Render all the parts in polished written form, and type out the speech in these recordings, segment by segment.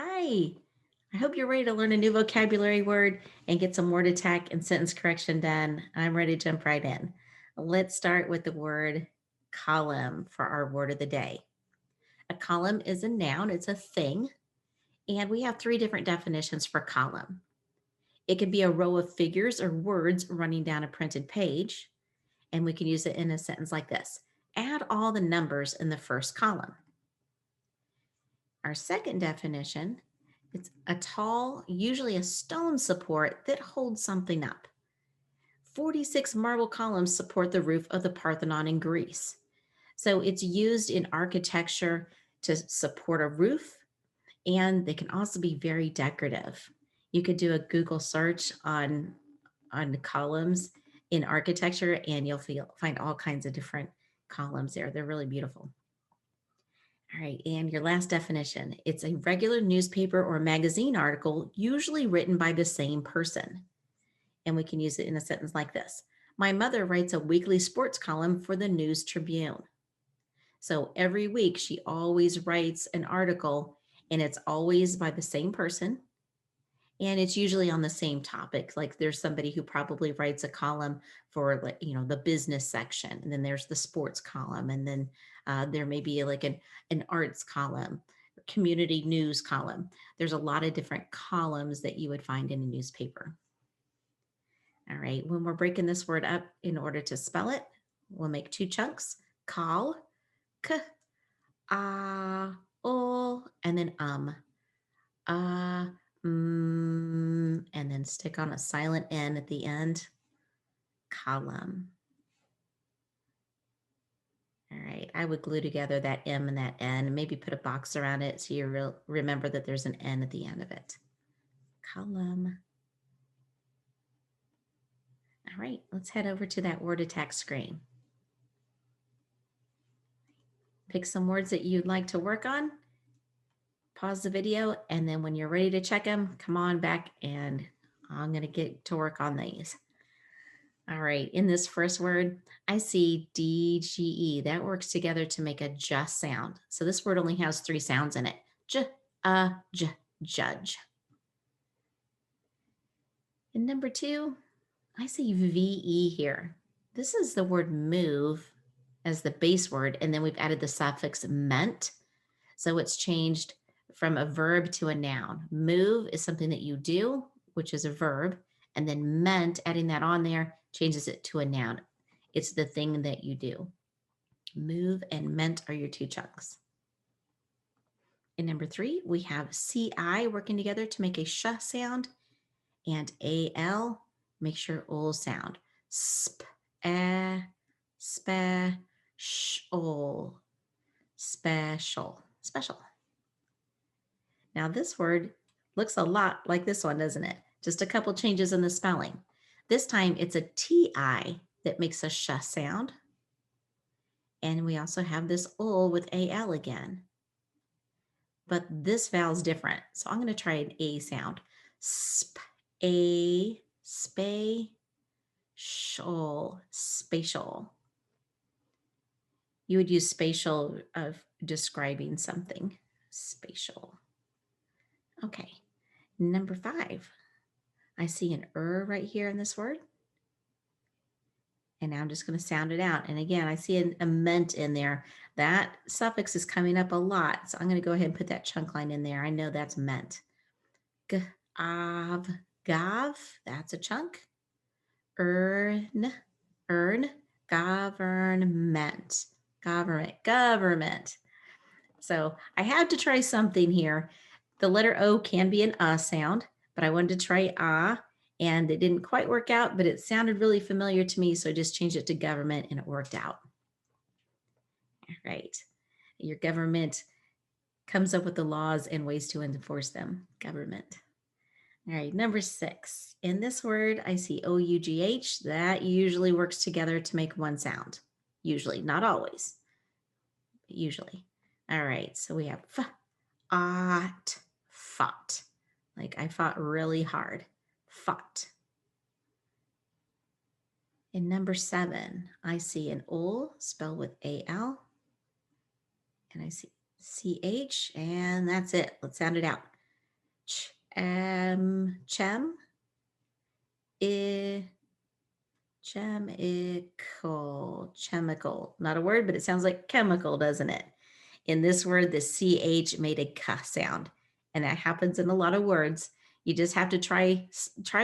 Hi, I hope you're ready to learn a new vocabulary word and get some word attack and sentence correction done. I'm ready to jump right in. Let's start with the word column for our word of the day. A column is a noun, it's a thing, and we have three different definitions for column. It can be a row of figures or words running down a printed page, and we can use it in a sentence like this: add all the numbers in the first column. Our second definition, it's a tall, usually a stone support that holds something up. 46 marble columns support the roof of the Parthenon in Greece. So it's used in architecture to support a roof, and they can also be very decorative. You could do a Google search on columns in architecture, and find all kinds of different columns there. They're really beautiful. All right, and your last definition, it's a regular newspaper or magazine article, usually written by the same person. And we can use it in a sentence like this: my mother writes a weekly sports column for the News Tribune. So every week she always writes an article, and it's always by the same person. And it's usually on the same topic. Like there's somebody who probably writes a column for, like, the business section, and then there's the sports column, and then there may be like an arts column, community news column. There's a lot of different columns that you would find in a newspaper. All right, when we're breaking this word up in order to spell it, we'll make two chunks: call, k, o, and then uh, and then stick on a silent N at the end, column. All right, I would glue together that M and that N, and maybe put a box around it so you remember that there's an N at the end of it. Column. All right, let's head over to that word attack screen. Pick some words that you'd like to work on, pause the video, and then when you're ready to check them, come on back and I'm going to get to work on these. All right, in this first word, I see DGE. That works together to make a j sound. So this word only has three sounds in it: j, judge. And number two, I see VE here. This is the word move as the base word, and then we've added the suffix meant. So it's changed from a verb to a noun. Move is something that you do, which is a verb, and then meant, adding that on there, changes it to a noun. It's the thing that you do. Move and meant are your two chunks. In number three, we have CI working together to make a sh sound, and AL makes your ol sound. Sp, spe, ol, special, special. Now this word looks a lot like this one, doesn't it? Just a couple changes in the spelling. This time it's a TI that makes a sh sound. And we also have this ol with AL again. But this vowel is different. So I'm going to try an A sound. Sp, A, spa, shol, spatial. You would use spatial of describing something. Spatial. Okay. Number five. I see an right here in this word. And now I'm just going to sound it out. And again, I see a ment in there. That suffix is coming up a lot. So I'm going to go ahead and put that chunk line in there. I know that's meant. G, av, gav, that's a chunk. Earn, government, government. So I had to try something here. The letter O can be an sound, but I wanted to try and it didn't quite work out, but it sounded really familiar to me. So I just changed it to government and it worked out. All right. Your government comes up with the laws and ways to enforce them. Government. All right, number six. In this word, I see OUGH. That usually works together to make one sound. Usually, not always, but usually. All right, so we have fought. Like I fought really hard. Fought. In number seven, I see an ol spelled with AL. And I see CH, and that's it. Let's sound it out. Chem, I, chemical. Not a word, but it sounds like chemical, doesn't it? In this word, the CH made a K sound, and that happens in a lot of words. You just have to try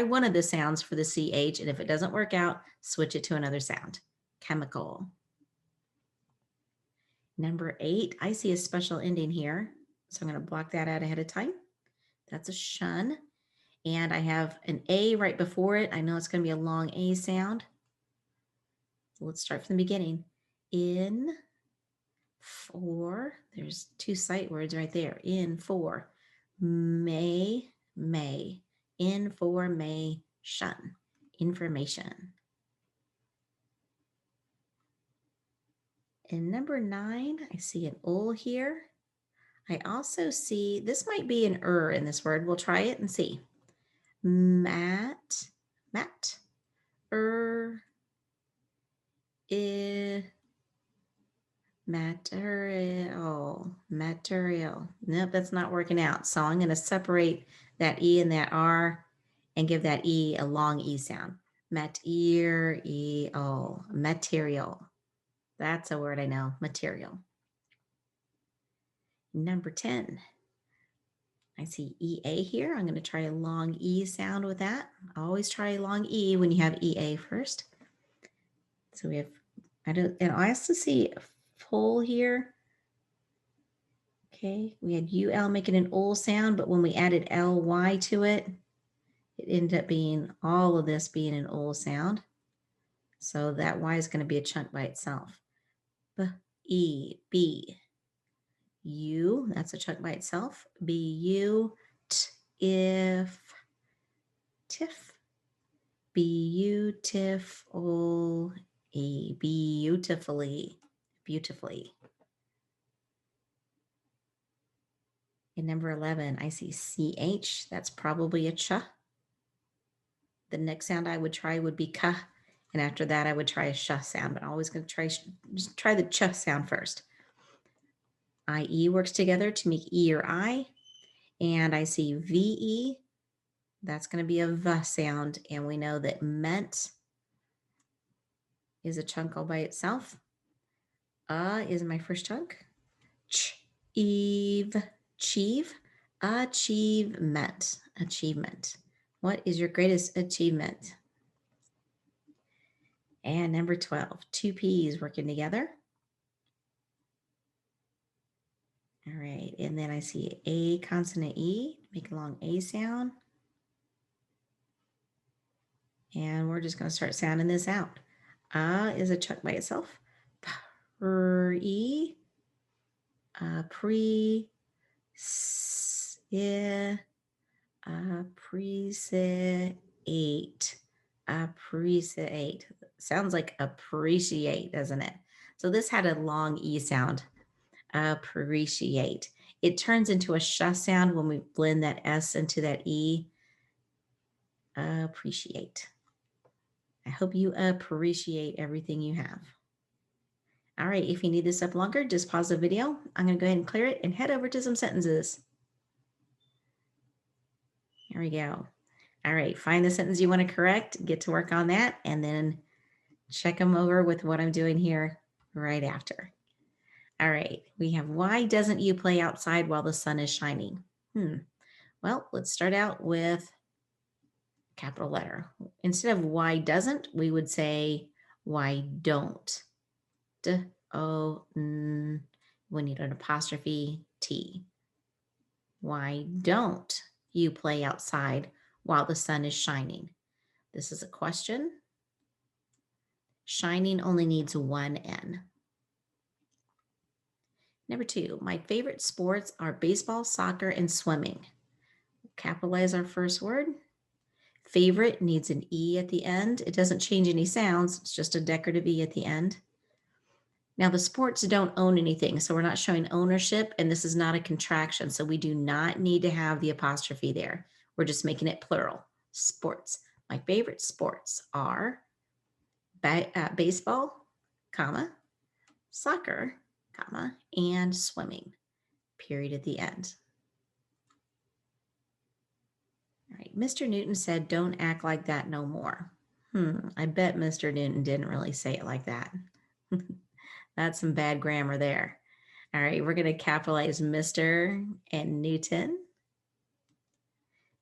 one of the sounds for the CH, and if it doesn't work out, switch it to another sound. Chemical. Number 8, I see a special ending here, so I'm going to block that out ahead of time. That's a shun, and I have an A right before it. I know it's going to be a long A sound. So let's start from the beginning. In, for, there's 2 sight words right there. In, for, may, information, information. And number 9, I see an ul here. I also see, this might be an in this word. We'll try it and see. Mat, material. Nope, that's not working out. So I'm going to separate that E and that R and give that E a long E sound. Material. That's a word I know, material. Number 10. I see EA here. I'm going to try a long E sound with that. Always try a long E when you have EA first. So we have, and I also see full here. Okay, we had UL making an ul sound, but when we added LY to it, it ended up being all of this being an ul sound. So that Y is going to be a chunk by itself. B, U, that's a chunk by itself. BU, if, tiff, beautiful, beautifully. In number 11, I see CH. That's probably a ch. The next sound I would try would be ka. And after that, I would try a sh sound, but I'm always going to just try the ch sound first. IE works together to make E or I. And I see VE. That's going to be a V sound. And we know that meant is a chunk all by itself. Is my first chunk. Chieve. Achievement. What is your greatest achievement? And number 12, 2 P's working together. All right, and then I see A consonant E, make a long A sound. And we're just going to start sounding this out. Is a chunk by itself. Pre, appreciate. Appreciate. Sounds like appreciate, doesn't it? So this had a long E sound. Appreciate. It turns into a sh sound when we blend that S into that E. Appreciate. I hope you appreciate everything you have. All right, if you need this up longer, just pause the video. I'm going to go ahead and clear it and head over to some sentences. Here we go. All right, find the sentence you want to correct, get to work on that, and then check them over with what I'm doing here right after. All right, we have why doesn't you play outside while the sun is shining? Well, let's start out with capital letter. Instead of why doesn't, we would say why don't. We need an apostrophe T. Why don't you play outside while the sun is shining? This is a question. Shining only needs one N. Number 2, my favorite sports are baseball, soccer, and swimming. Capitalize our first word. Favorite needs an E at the end. It doesn't change any sounds. It's just a decorative E at the end. Now the sports don't own anything, so we're not showing ownership, and this is not a contraction, so we do not need to have the apostrophe there. We're just making it plural. Sports. My favorite sports are baseball, comma, soccer, comma, and swimming, period at the end. Mr. Newton said, don't act like that no more. I bet Mr. Newton didn't really say it like that. That's some bad grammar there. All right, we're going to capitalize Mr. and Newton.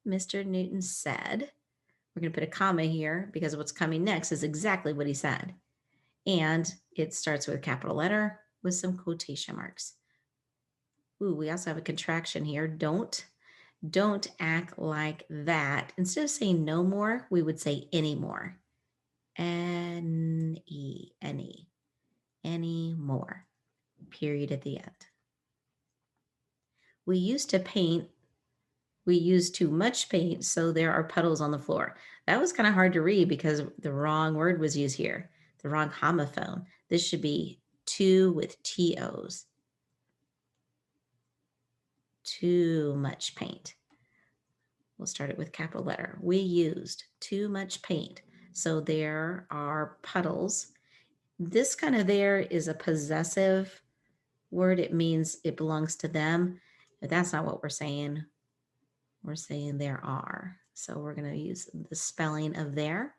Mr. Newton said, we're going to put a comma here because what's coming next is exactly what he said. And it starts with a capital letter with some quotation marks. Ooh, we also have a contraction here. Don't act like that. Instead of saying no more, we would say anymore. Any more. Period at the end. We used to paint. We used too much paint, so there are puddles on the floor. That was kind of hard to read because the wrong word was used here, the wrong homophone. This should be two with TOs. Too much paint. We'll start it with capital letter. We used too much paint, so there are puddles. This kind of there is a possessive word. It means it belongs to them, but that's not what we're saying. We're saying there are. So we're going to use the spelling of there.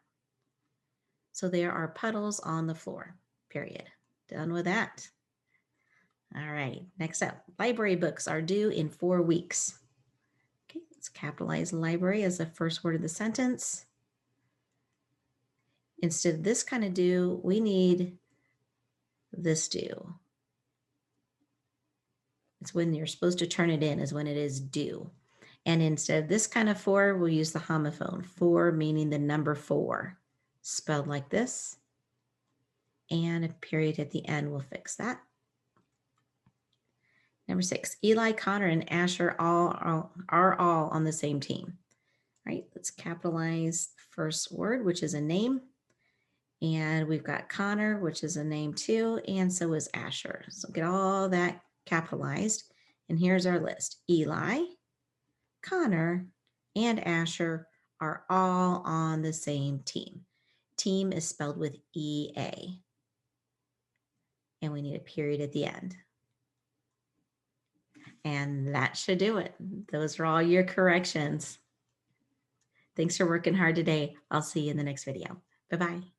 So there are puddles on the floor, period. Done with that. All right, next up, library books are due in 4 weeks. Okay, let's capitalize library as the first word of the sentence. Instead of this kind of due, we need this due. It's when you're supposed to turn it in is when it is due. And instead of this kind of for, we'll use the homophone. For meaning the number 4, spelled like this. And a period at the end will fix that. Number 6, Eli, Connor, and Asher are all on the same team. All right, let's capitalize the first word, which is a name. And we've got Connor, which is a name too, and so is Asher. So get all that capitalized. And here's our list. Eli, Connor, and Asher are all on the same team. Team is spelled with EA. And we need a period at the end. And that should do it. Those are all your corrections. Thanks for working hard today. I'll see you in the next video. Bye-bye.